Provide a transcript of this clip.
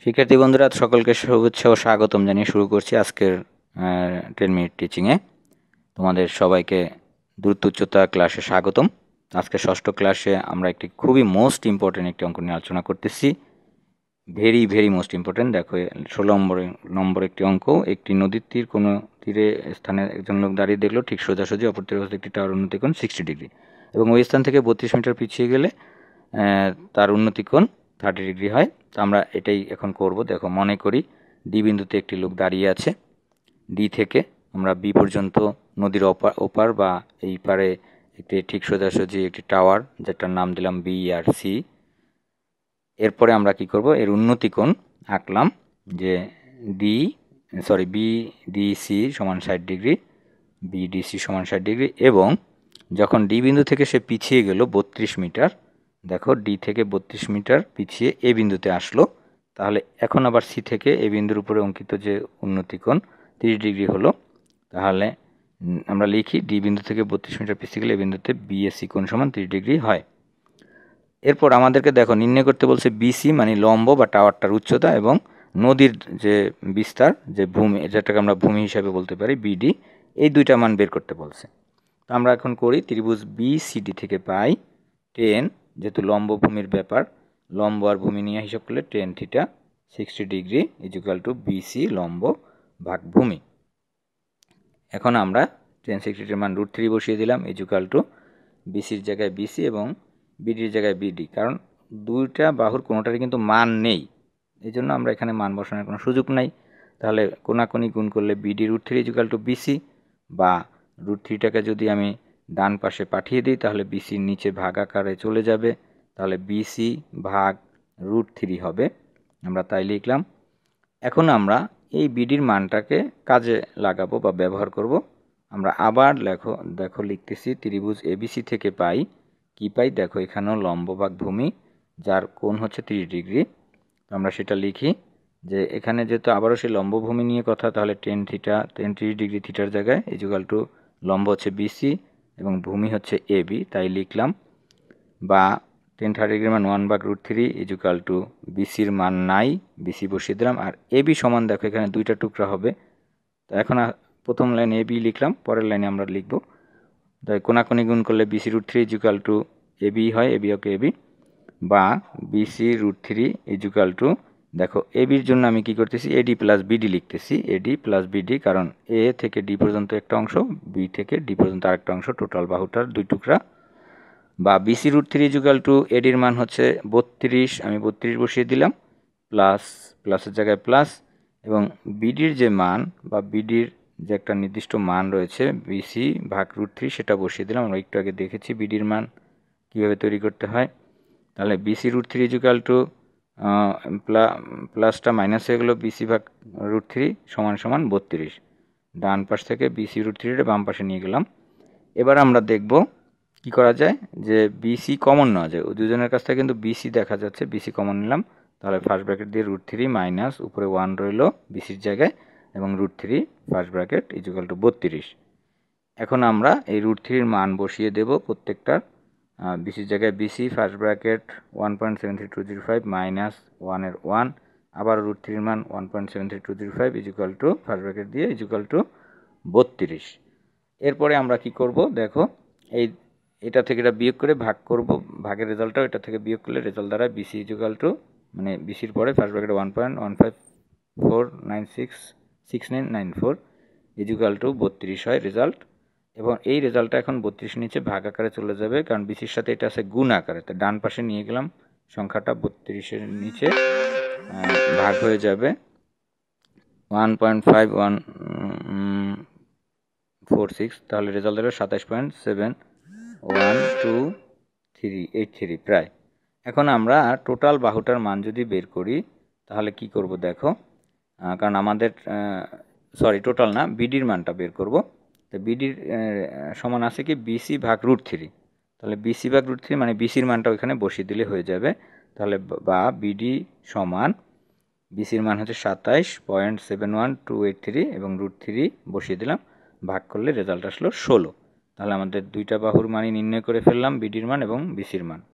শিক্ষার্থী বন্ধুরা সকলকে শুভেচ্ছা ও স্বাগতম জানিয়ে শুরু করছি আজকের 10 মিনিট টিচিংয়ে। তোমাদের সবাইকে দূরত্ব উচ্চতা ক্লাসে স্বাগতম। আজকে ষষ্ঠ ক্লাসে আমরা একটি খুবই মোস্ট ইম্পর্টেন্ট একটি অঙ্ক নিয়ে আলোচনা করতেছি। Very most important. দেখো 16 নম্বর একটি অঙ্ক। একটি নদীর কোনো তীরে স্থানে একজন লোক দাঁড়িয়ে দেখলো ঠিক সোজাসুজি অপর তীরে একটি টাওয়ার উন্নতিকোণ 60 ডিগ্রি এবং ওই স্থান থেকে 32 মিটার পিছিয়ে গেলে তার উন্নতিকোণ 30 ডিগ্রি হয়। তো আমরা এটাই এখন করব। দেখো, মনে করি ডি বিন্দুতে একটি লোক দাঁড়িয়ে আছে। ডি থেকে আমরা বি পর্যন্ত নদীর ওপার বা এই পারে একটি ঠিক সোজাসুজি একটি টাওয়ার, যেটার নাম দিলাম বি আর সি। এরপরে আমরা কি করব, এর উন্নতিকোণ আঁকলাম যে বিডিসি সমান 60 ডিগ্রি, বিডিসি সমান 60 ডিগ্রি। এবং যখন ডি বিন্দু থেকে সে পিছিয়ে গেল 32 মিটার, দেখো ডি থেকে 32 মিটার পিছিয়ে এ বিন্দুতে আসলো, তাহলে এখন আবার সি থেকে এ বিন্দুর উপরে অঙ্কিত যে উন্নতিকোণ 30 ডিগ্রি হলো। তাহলে আমরা লিখি ডি বিন্দু থেকে 32 মিটার পিছিয়ে গেলে এ বিন্দুতে বিএসি কোণ সমান 30 ডিগ্রি হয়। এরপর আমাদেরকে দেখো নির্ণয় করতে বলছে বিসি মানে লম্ব বা টাওয়ারটার উচ্চতা এবং নদীর যে বিস্তার, যে ভূমি, যেটাকে আমরা ভূমি হিসাবে বলতে পারি বিডি, এই দুইটা মান বের করতে বলছে। তো আমরা এখন করি, ত্রিভুজ বিসিডি থেকে পাই 10, যেহেতু লম্ব ভূমির ব্যাপার, লম্ব আর ভূমি নিয়ে হিসাব করলে 10 theta 60 degree equal to BC লম্ব ভাগ ভূমি। এখন আমরা 10 60 মান √3 বসিয়ে দিলাম ইকুয়াল টু বিসির জায়গায় বিসি এবং বিডির জায়গায় বিডি, কারণ দুইটা বাহুর কোনোটারই কিন্তু মান নেই, এই জন্য আমরা এখানে মান বসানোর কোনো সুযোগ নাই। তাহলে কোনাকুনি গুণ করলে বিডি √3 ইকুয়াল টু বিসি, বা √3টাকে যদি আমি ডান পাশে পাঠিয়ে দিই তাহলে বিসির নিচে ভাগ আকারে চলে যাবে, তাহলে বিসি ভাগ √3 হবে। আমরা তাই লিখলাম। এখন আমরা এই বিডির মানটাকে কাজে লাগাবো বা ব্যবহার করব। আমরা আবার দেখো লিখতেছি, ত্রিভুজ এবিসি থেকে পাই কি পাই, দেখো এখানেও লম্ব ভাগ ভূমি যার কোণ হচ্ছে 30 ডিগ্রি। আমরা সেটা লিখি যে এখানে যেহেতু আবারও সেই লম্ব ভূমি নিয়ে কথা, তাহলে 10 ডিগ্রি থিটার জায়গায় ইকুয়াল টু লম্ব হচ্ছে বিসি এবং ভূমি হচ্ছে এবি, তাই লিখলাম। বা 10 ডিগ্রি মান 1/√3 ইকুয়াল টু বিসির মান নাই, বিসি বসিয়ে দিলাম। আর এবি সমান দেখো এখানে দুইটা টুকরা হবে, তো এখন প্রথম লাইন এবি লিখলাম, পরের লাইনে আমরা লিখব, তাই কোনাকুনি গুণ করলে বিসি √3 ইকুয়াল টু এবি হয়, এবি ওকে এবি, বা বিসি √3 ইকুয়াল টু, দেখো এবির জন্য আমি কি করতেছি, এডি প্লাস বিডি লিখতেছি, এডি প্লাস বিডি, কারণ এ থেকে ডি পর্যন্ত একটা অংশ, বি থেকে ডি পর্যন্ত আরেকটা অংশ, টোটাল বাহুটার দুই টুকরা। বা বিসি √3 ইকুয়াল টু এডির মান হচ্ছে 32, আমি 32 বসিয়ে দিলাম, প্লাসের জায়গায় প্লাস, এবং বিডির যে মান বা বিডির যে একটা নির্দিষ্ট মান রয়েছে বিসি ভাগ √3 সেটা বসিয়ে দিলাম। আমরা একটু আগে দেখেছি বিডির মান কীভাবে তৈরি করতে হয়। তাহলে বিসি √3 ইকুয়াল টু প্লাসটা মাইনাস হয়ে গেলো, বিসি ভাগ √3 সমান 32। ডান পাশ থেকে বিসি √3 বাম পাশে নিয়ে গেলাম। এবার আমরা দেখব কি করা যায়, যে বিসি কমন নেওয়া যায়। দুজনের কাছ থেকে কিন্তু বিসি দেখা যাচ্ছে, বিসি কমন নিলাম, তাহলে ফার্স্ট ব্র্যাকেট দিয়ে √3 মাইনাস উপরে 1 রইল বিসির জায়গায় এবং √3 ফার্স্ট ব্র্যাকেট ইকুয়াল টু 32। এখন আমরা এই √3 মান বসিয়ে দেব প্রত্যেকটার। বিসির জায়গায় বিসি ফার্স্ট ব্র্যাকেট 1.73205 মাইনাস 1 এর 1, আবার √3 মান 1.73205 ইকুয়াল টু ফার্স্ট ব্র্যাকেট দিয়ে ইকুয়াল টু 32। এরপরে আমরা কি করব, দেখো এটা থেকে এটা বিয়োগ করে ভাগ করব, ভাগের রেজাল্টটাও এটা থেকে বিয়োগ করলে রেজাল্ট দ্বারা বিসি ইকুয়াল টু, মানে বিসির পরে ফার্স্ট ব্র্যাকেট 1.154966994 ইকুয়াল টু 32 হয় রেজাল্ট। এবং এই রেজাল্টটা এখন 32 নিচে ভাগ আকারে চলে যাবে, কারণ বিসির সাথে এটা আছে গুণ আকারে, তো ডান পাশে নিয়ে গেলাম, সংখ্যাটা 32-এর নিচে ভাগ হয়ে যাবে 1.5146, তাহলে রেজাল্ট দেবে 27.71283 প্রায়। এখন আমরা টোটাল বাহুটার মান যদি বের করি তাহলে কি করব, দেখো কারণ আমাদের টোটাল না, বিডির মানটা বের করব। তো বিডির সমান আছে কি বিসি ভাগ √3, তাহলে বিসি ভাগ √3 মানে বিসির মানটা ওইখানে বসিয়ে দিলে হয়ে যাবে। তাহলে বা বিডি সমান, বিসির মান হচ্ছে 27.71283 এবং √3 বসিয়ে দিলাম, ভাগ করলে রেজাল্ট আসলো 16। তাহলে আমাদের দুইটা বাহুর মানই নির্ণয় করে ফেললাম, বিডির মান এবং বিসির মান।